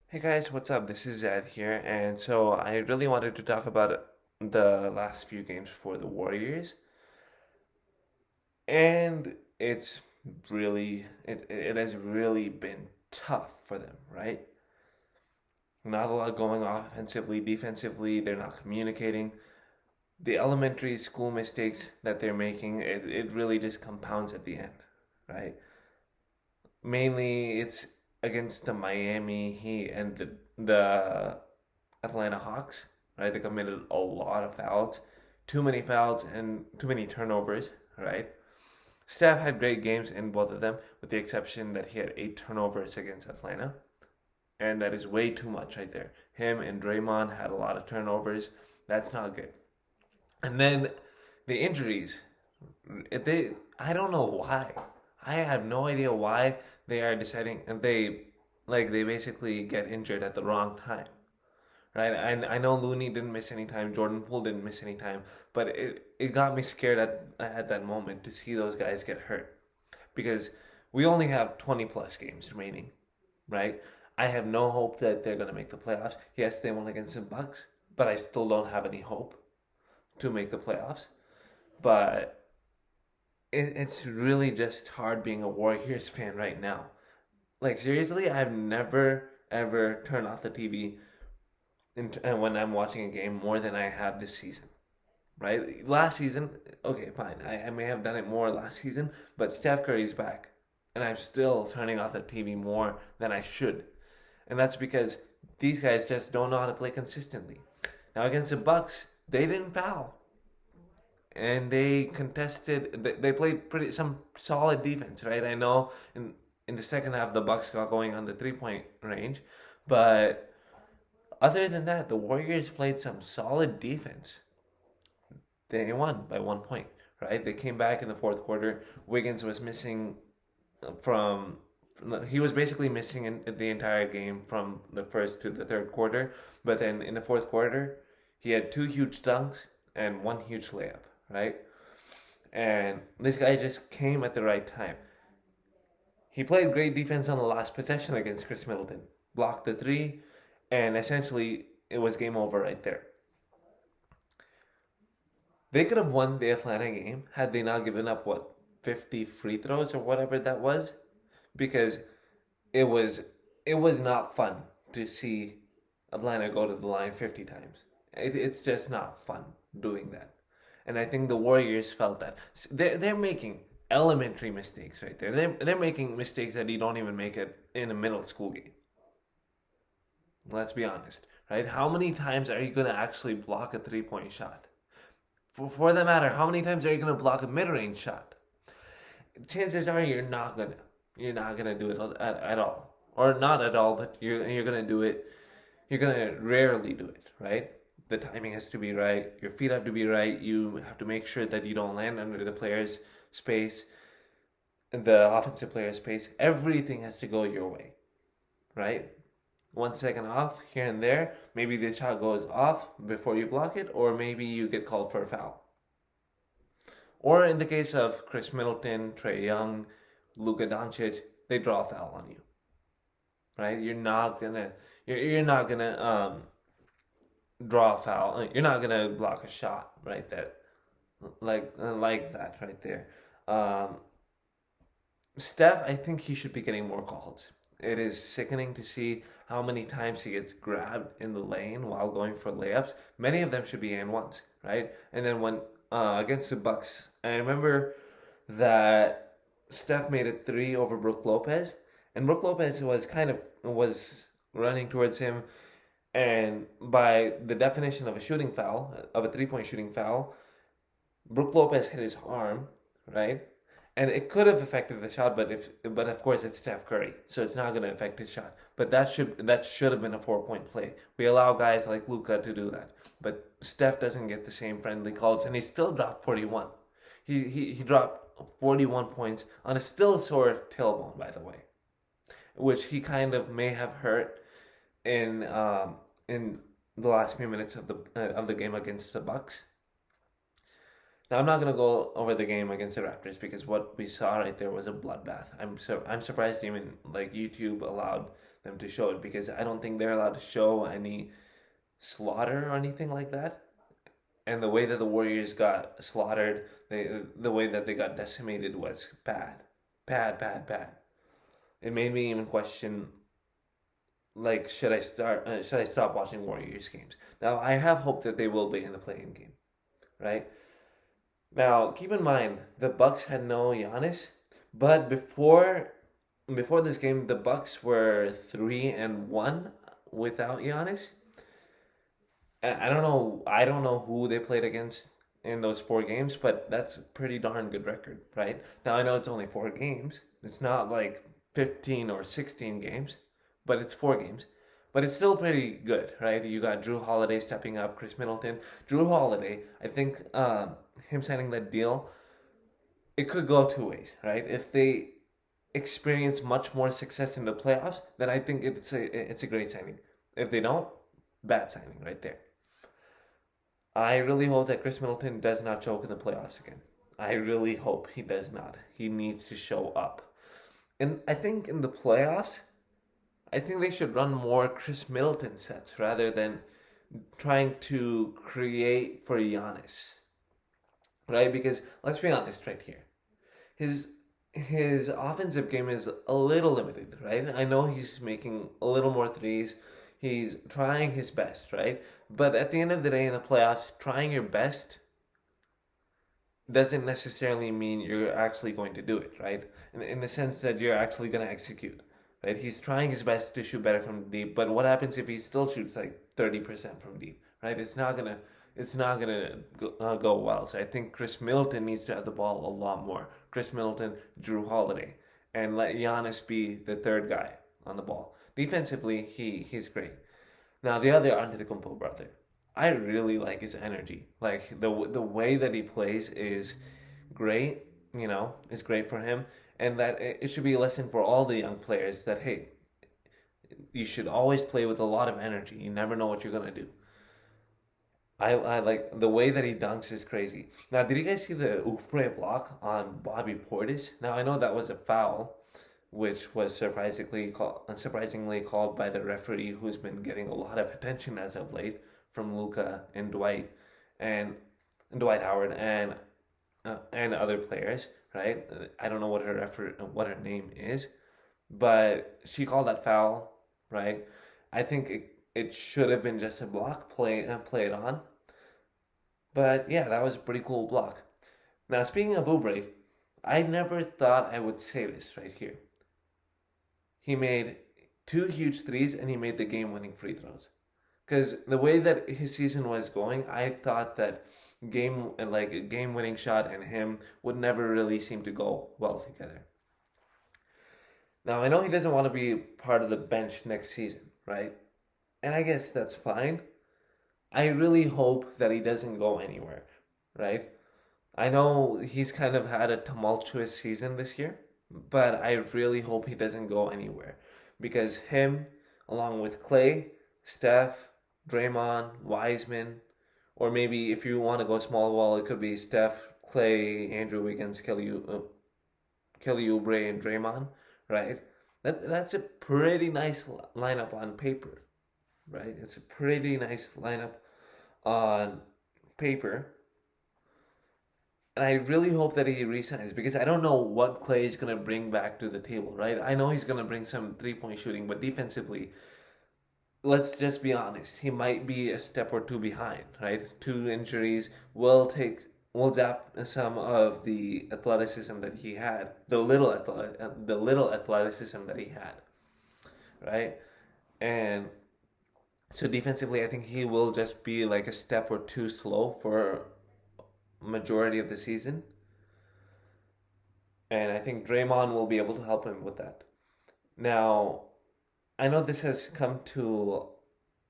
Hey guys, what's up? This is Zed here, and so I really wanted to talk about the last few games for the Warriors, and it has really been tough for them, right? Not a lot going offensively, defensively, they're not communicating. The elementary school mistakes that they're making, it really just compounds at the end, right? Mainly it's against the Miami Heat and the Atlanta Hawks, right? They committed a lot of fouls, too many fouls and too many turnovers, right? Steph had great games in both of them, with the exception that he had 8 turnovers against Atlanta, and that is way too much right there. Him and Draymond had a lot of turnovers. That's not good. And then the injuries, I don't know why. I have no idea why they are deciding, and they basically get injured at the wrong time, right? And I know Looney didn't miss any time, Jordan Poole didn't miss any time, but it got me scared at that moment to see those guys get hurt because we only have 20 plus games remaining, right? I have no hope that they're gonna make the playoffs. Yes, they won against the Bucks, but I still don't have any hope to make the playoffs. But it's really just hard being a Warriors fan right now. Like seriously, I've never ever turned off the TV when I'm watching a game more than I have this season. Right? Last season, okay, fine. I may have done it more last season, but Steph Curry's back, and I'm still turning off the TV more than I should, and that's because these guys just don't know how to play consistently. Now against the Bucks, they didn't foul, and they contested. They played pretty some solid defense, right? I know in the second half the Bucks got going on the 3 point range, but other than that, the Warriors played some solid defense. They won by 1 point, right? They came back in the fourth quarter. Wiggins was missing from. He was basically missing in the entire game from the first to the third quarter. But then in the fourth quarter, he had two huge dunks and one huge layup, right? And this guy just came at the right time. He played great defense on the last possession against Chris Middleton, blocked the three, and essentially it was game over right there. They could have won the Atlanta game had they not given up what 50 free throws or whatever that was, because it was it was not fun to see Atlanta go to the line 50 times. It's just not fun doing that, and I think the Warriors felt that they're making elementary mistakes right there. They're making mistakes that you don't even make it in a middle school game. Let's be honest, right? How many times are you gonna actually block a 3 point shot? For that matter, how many times are you going to block a mid-range shot? Chances are you're not gonna do it at all, or not at all, but you're gonna do it. You're gonna rarely do it, right? The timing has to be right. Your feet have to be right. You have to make sure that you don't land under the player's space, the offensive player's space. Everything has to go your way, right? 1 second off here and there. Maybe the shot goes off before you block it, or maybe you get called for a foul. Or in the case of Chris Middleton, Trae Young, Luka Doncic, they draw a foul on you, right? You're not gonna draw a foul. You're not gonna block a shot right there, like that right there. Um, Steph, I think he should be getting more calls. It is sickening to see how many times he gets grabbed in the lane while going for layups. Many of them should be and ones, right? And then when against the Bucks, I remember that Steph made a three over Brook Lopez, and Brook Lopez was running towards him, and by the definition of a shooting foul, of a 3 point shooting foul, Brook Lopez hit his arm, right? And it could have affected the shot, but of course it's Steph Curry, so it's not going to affect his shot. But that should have been a 4 point play. We allow guys like Luka to do that, but Steph doesn't get the same friendly calls, and he still dropped 41. He dropped 41 points on a still sore tailbone, by the way, which he kind of may have hurt in the last few minutes of the game against the Bucks. Now I'm not gonna go over the game against the Raptors because what we saw right there was a bloodbath. I'm surprised even like YouTube allowed them to show it, because I don't think they're allowed to show any slaughter or anything like that. And the way that the Warriors got slaughtered, the way that they got decimated was bad, bad, bad, bad. It made me even question, like, should I stop watching Warriors games? Now I have hope that they will be in the playing game, right? Now keep in mind the Bucks had no Giannis, but before this game the Bucks were 3-1 without Giannis. I don't know. I don't know who they played against in those 4 games, but that's a pretty darn good record, right? Now I know it's only 4 games. It's not like 15 or 16 games, but it's 4 games. But it's still pretty good, right? You got Drew Holiday stepping up, Chris Middleton. Drew Holiday, I think him signing that deal, it could go 2 ways, right? If they experience much more success in the playoffs, then I think it's a great signing. If they don't, bad signing right there. I really hope that Chris Middleton does not choke in the playoffs again. I really hope he does not. He needs to show up. And I think in the playoffs, I think they should run more Chris Middleton sets rather than trying to create for Giannis, right? Because let's be honest right here. His his offensive game is a little limited, right? I know he's making a little more threes. He's trying his best, right? But at the end of the day, in the playoffs, trying your best doesn't necessarily mean you're actually going to do it, right? In the sense that you're actually going to execute, right? He's trying his best to shoot better from deep, but what happens if he still shoots like 30% from deep, right? It's not gonna go well. So I think Chris Middleton needs to have the ball a lot more. Chris Middleton, Drew Holiday, and let Giannis be the third guy on the ball. Defensively, he's great. Now the other Antetokounmpo brother, I really like his energy. Like the way that he plays is great. Is great for him, and that it should be a lesson for all the young players that hey, you should always play with a lot of energy. You never know what you're gonna do. I like the way that he dunks is crazy. Now, did you guys see the Oubre block on Bobby Portis? Now I know that was a foul, which was unsurprisingly called by the referee, who's been getting a lot of attention as of late from Luca and Dwight and, Dwight Howard and other players, right? I don't know what her name is, but she called that foul, right? I think it should have been just a block played on, but yeah, that was a pretty cool block. Now, speaking of Oubre, I never thought I would say this right here. He made 2 huge threes and he made the game-winning free throws. Because the way that his season was going, I thought that a game-winning shot and him would never really seem to go well together. Now I know he doesn't want to be part of the bench next season, right? And I guess that's fine. I really hope that he doesn't go anywhere, right? I know he's kind of had a tumultuous season this year, but I really hope he doesn't go anywhere because him, along with Clay, Steph, Draymond, Wiseman, or maybe if you want to go small ball, it could be Steph, Clay, Andrew Wiggins, Kelly Oubre, and Draymond, right? That's a pretty nice lineup on paper, right? It's a pretty nice lineup on paper. And I really hope that he resigns because I don't know what Clay is going to bring back to the table, right? I know he's going to bring some 3-point shooting, but defensively, let's just be honest. He might be a step or two behind, right? 2 injuries will zap some of the athleticism that he had, the little athleticism that he had, right? And so defensively, I think he will just be like a step or two slow for majority of the season. And I think Draymond will be able to help him with that. Now, I know this has come to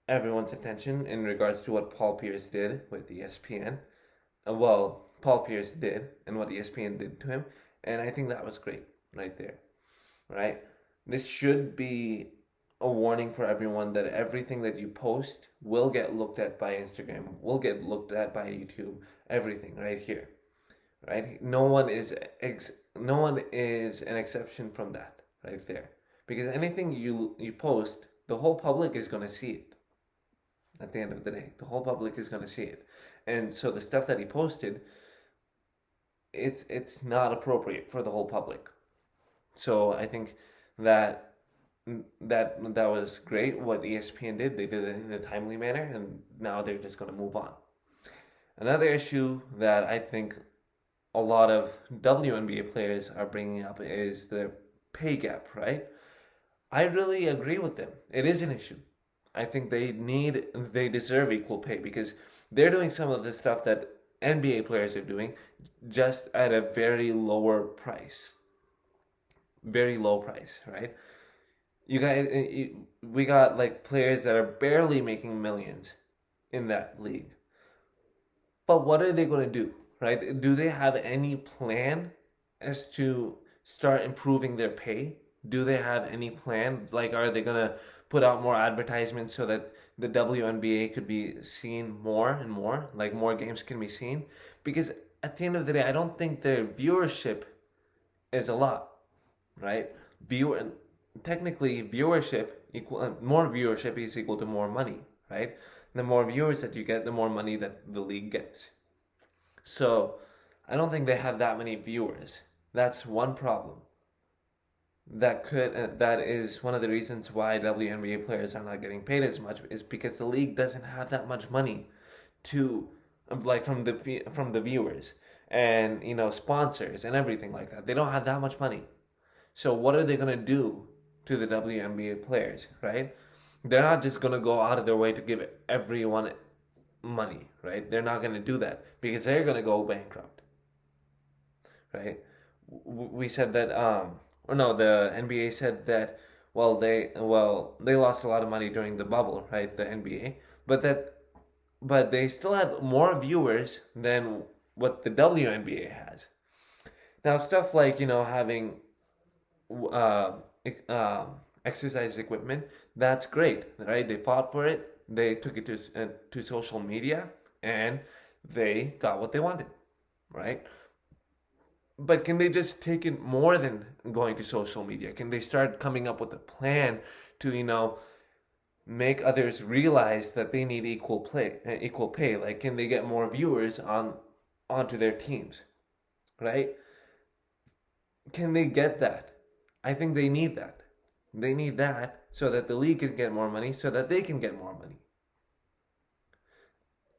everyone's attention in regards to what Paul Pierce did with ESPN. Paul Pierce did and what ESPN did to him. And I think that was great right there, right? This should be a warning for everyone that everything that you post will get looked at by Instagram, will get looked at by YouTube, everything right here, right? No one is an exception from that right there, because anything you post, the whole public is going to see it. At the end of the day, the whole public is going to see it, and so the stuff that he posted, it's not appropriate for the whole public. So I think that that was great what ESPN did. They did it in a timely manner, and now they're just going to move on. Another issue that I think a lot of WNBA players are bringing up is the pay gap, right? I really agree with them. It is an issue. I think they deserve equal pay because they're doing some of the stuff that NBA players are doing just at a very lower price. Very low price, right? We got like players that are barely making millions in that league. But what are they going to do, right? Do they have any plan as to start improving their pay? Do they have any plan? Like, are they going to put out more advertisements so that the WNBA could be seen more and more? Like, more games can be seen? Because at the end of the day, I don't think their viewership is a lot, right? Technically, viewership more viewership is equal to more money, right? The more viewers that you get, the more money that the league gets. So I don't think they have that many viewers. That's one problem. That is one of the reasons why WNBA players are not getting paid as much, is because the league doesn't have that much money to like from the viewers and sponsors and everything like that. They don't have that much money. So what are they gonna do to the WNBA players, right? They're not just gonna go out of their way to give everyone money, right? They're not gonna do that because they're gonna go bankrupt, right? We said that, or no, the NBA said that. They lost a lot of money during the bubble, right? The NBA, but they still had more viewers than what the WNBA has. Now, stuff like having uh, exercise equipment, that's great, right? They fought for it, they took it to social media, and they got what they wanted, right? But can they just take it more than going to social media? Can they start coming up with a plan to make others realize that they need equal pay? Like, can they get more viewers onto their teams, right? Can they get that? I think they need that. They need that so that the league can get more money, so that they can get more money.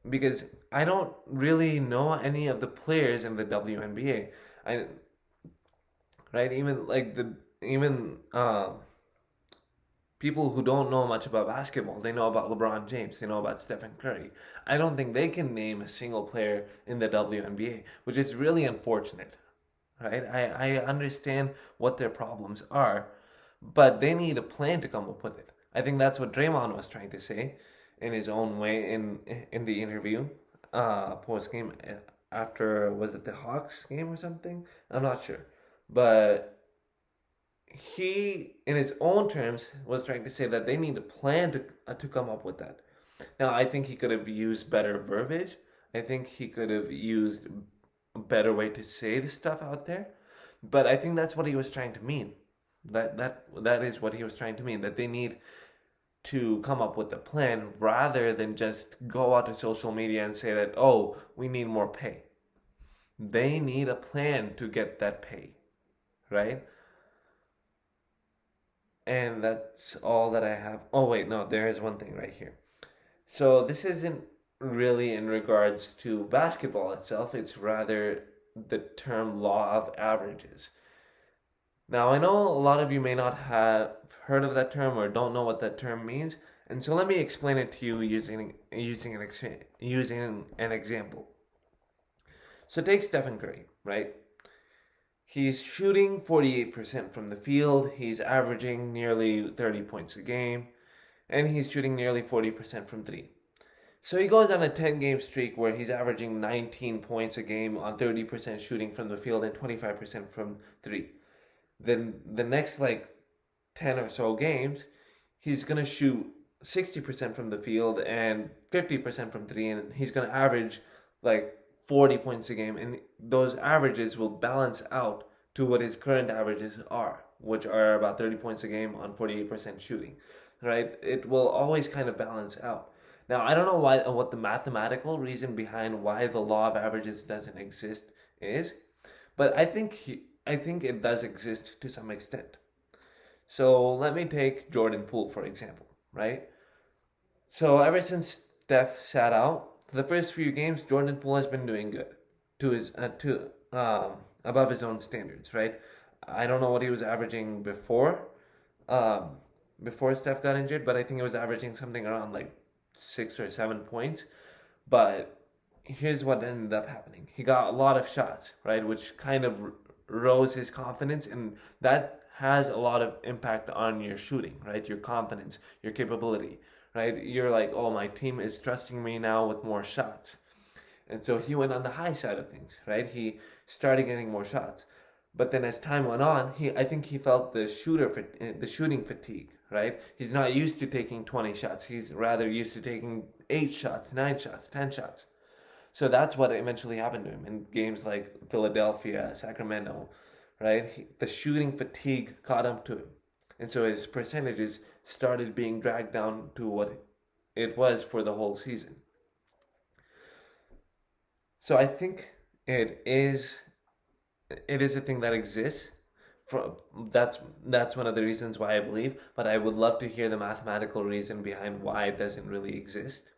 Because I don't really know any of the players in the WNBA. Right? Even people who don't know much about basketball, they know about LeBron James, they know about Stephen Curry. I don't think they can name a single player in the WNBA, which is really unfortunate. Right? I understand what their problems are, but they need a plan to come up with it. I think that's what Draymond was trying to say in his own way in the interview, post game, after, was it the Hawks game or something? I'm not sure, but he, in his own terms, was trying to say that they need a plan to come up with that. Now, I think he could have used better verbiage. I think he could have used a better way to say the stuff out there, but I think that's what he was trying to mean. That is what he was trying to mean. That they need to come up with a plan rather than just go out to social media and say that, oh, we need more pay. They need a plan to get that pay, right? And that's all that I have. Oh, wait, no, there is one thing right here. So this isn't really in regards to basketball itself, it's rather the term law of averages. Now, I know a lot of you may not have heard of that term or don't know what that term means, and so let me explain it to you using an example. So take Stephen Curry, right? He's shooting 48% from the field, he's averaging nearly 30 points a game, and he's shooting nearly 40% from three. So he goes on a 10-game streak where he's averaging 19 points a game on 30% shooting from the field and 25% from three. Then the next 10 or so games, he's going to shoot 60% from the field and 50% from three, and he's going to average 40 points a game, and those averages will balance out to what his current averages are, which are about 30 points a game on 48% shooting, right? It will always kind of balance out. Now, I don't know what the mathematical reason behind why the law of averages doesn't exist is, but I think it does exist to some extent. So let me take Jordan Poole for example, right? So ever since Steph sat out, the first few games, Jordan Poole has been doing good to his to above his own standards, right? I don't know what he was averaging um, before Steph got injured, but I think it was averaging something around like 6 or 7 points. But here's what ended up happening: he got a lot of shots, right, which kind of rose his confidence, and that has a lot of impact on your shooting, right? Your confidence, your capability, right? You're like, oh, my team is trusting me now with more shots. And so he went on the high side of things, right? He started getting more shots. But then as time went on, I think he felt the shooting fatigue, right? He's not used to taking 20 shots. He's rather used to taking 8 shots, 9 shots, 10 shots. So that's what eventually happened to him in games like Philadelphia, Sacramento, right? The shooting fatigue caught up to him. And so his percentages started being dragged down to what it was for the whole season. So I think it is it is a thing that exists. For, that's one of the reasons why I believe, but I would love to hear the mathematical reason behind why it doesn't really exist.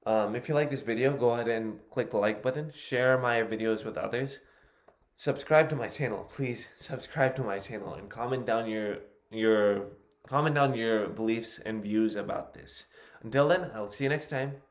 If you like this video, go ahead and click the like button, share my videos with others, subscribe to my channel. Please subscribe to my channel and comment down your beliefs and views about this. Until then, I'll see you next time.